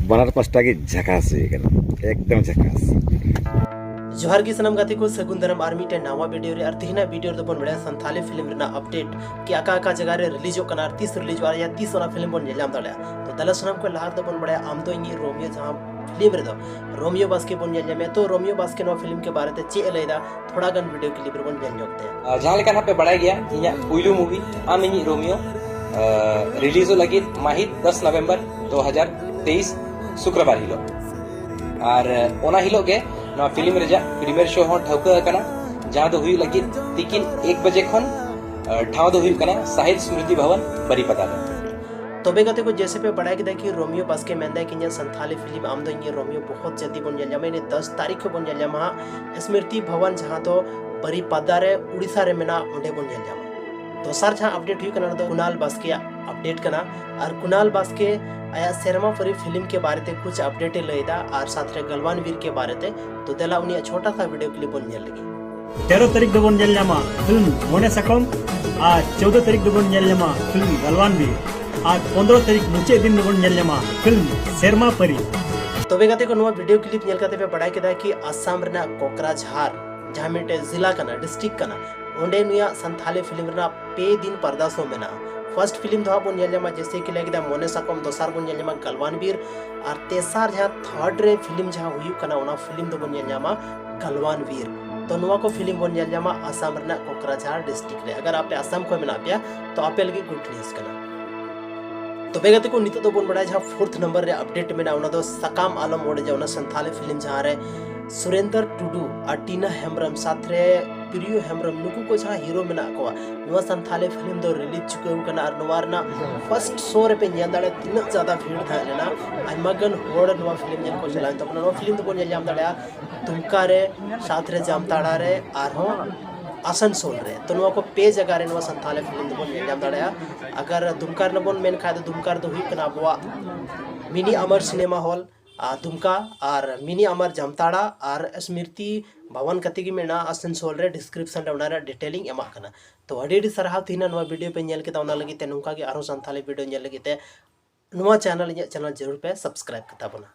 बनार पास्टा की झकास एकदम झकास। जोहार की सनम गाती को सगुन दरम आर्मी टे नावा वीडियो रे अर्थिना वीडियो रे बन बड़ा संथाली फिल्म रेना अपडेट कि आका जगह रे रिलीज होकना 30 रिलीज वाला या 30 वाला फिल्म बन नेलाम दड़या तो दला सनम को लहार दो बन बड़ा आम तो इंगी रोमियो जहां फिल्म रे दो रोमियो बास्के बन नेल में तो रोमियो बास्के नो फिल्म के बारे ते चे लेदा थोड़ा गन वीडियो क्लिप रे बन नेल जोकते जहां लेका पे बड़ा गया इया पुइलू मूवी आम इंगी रोमियो रिलीज लगी माहित 10 नवंबर 2023 शुक्रवार हिलो और ओना हिलो के ना फिल्म रेजा प्रीमियर शो हो ठौका कना जहां दो हुई लगी तिकिन 1 बजे खन ठाव दो हुई कना साहित्य स्मृति भवन बरीपदा में तबे गते को जैसे पे बढ़ाया कि कि रोमियो बास्के मेंदा कि इन संथाली फिल्म आम दो इंगे रोमियो बहुत जल्दी बन जाया मैंने 10 तारीख को बन जाया मा स्मृति भवन जहां तो बरीपदा रे उड़ीसा रे मेना ओंडे बन जाया दोसर जहां अपडेट हुई कना तो कुणाल बास्के अपडेट कना और कुणाल बास्के आया शर्मा परी फिल्म के बारे में कुछ अपडेट लेदा और साथ रे गलवान वीर के बारे में तो देला उन्हें छोटा सा वीडियो क्लिप बन लगी 13 तारीख दो बन जामा फिल्म मोने सकम आज 14 तारीख दो बन जामा फिल्म गलवान वीर आज 15 तारीख मुचे दिन दो बन जामा फिल्म शर्मा परी तो बेगाते को नवा वीडियो क्लिप नेल करते पे बड़ा केदा कि आसाम रेना कोकराझार जहां मिटे जिला कना डिस्ट्रिक्ट कना ओंडे नुया संथाली फिल्म रेना पे दिन पर्दासो मेना फर्स्ट फिल्म तो बन जमा जैसे कि लगे मोने सकम दोसार बन जमा गलवान वीर और तेसार जहाँ थर्ड रे फिल्म जहाँ हुई कना उना फिल्म तो बन जमा गलवान वीर तो नुआ को फिल्म बन जमा आसाम रेना कोकराझार डिस्ट्रिक्ट रे अगर आप आसाम को मेना पे तो आपे लगे गुड न्यूज कना तो बेगते को नित तो बन बड़ा जहाँ 4th नंबर रे अपडेट मेना उना तो सकाम आलम ओडे जौना संथाली फिल्म जहाँ रे सुरेंद्र टुडू और टीना हेम्ब्रम साथ रे प्रियो हेम्ब्रम नुकु को जहाँ हीरो मेना को नुआ संथाली फिल्म दो रिलीज चुके कना और नुआरना फर्स्ट शो रे पे नेल दाड़े तिना ज्यादा भीड़ था लेना आइमागन होड़ नुआ फिल्म नेल को चलान तो नुआ फिल्म तो नेल जाम दाड़े दुमका रे साथ रे जामताड़ा रे और हो आसनसोल रे तो नुआ को पे जगह रे नुआ संथाली फिल्म तो नेल जाम दाड़े अगर दुमका न बन मेन खाय तो दुमका तो हुई कना बवा मिनी अमर सिनेमा हॉल दुमका और मिनी अमर जामताड़ा और स्मृति भवन कतिगी में आसनसोल रे डिस्क्रिप्शन रे उनारा डिटेलिंग एमा कना तो अडी सरहाव तीना नुआ वीडियो पे नेल के उना लगी ते नुका के आरो संथाली वीडियो नेल लगी ते नुआ चैनल जरूर पे सब्सक्राइब करता बना।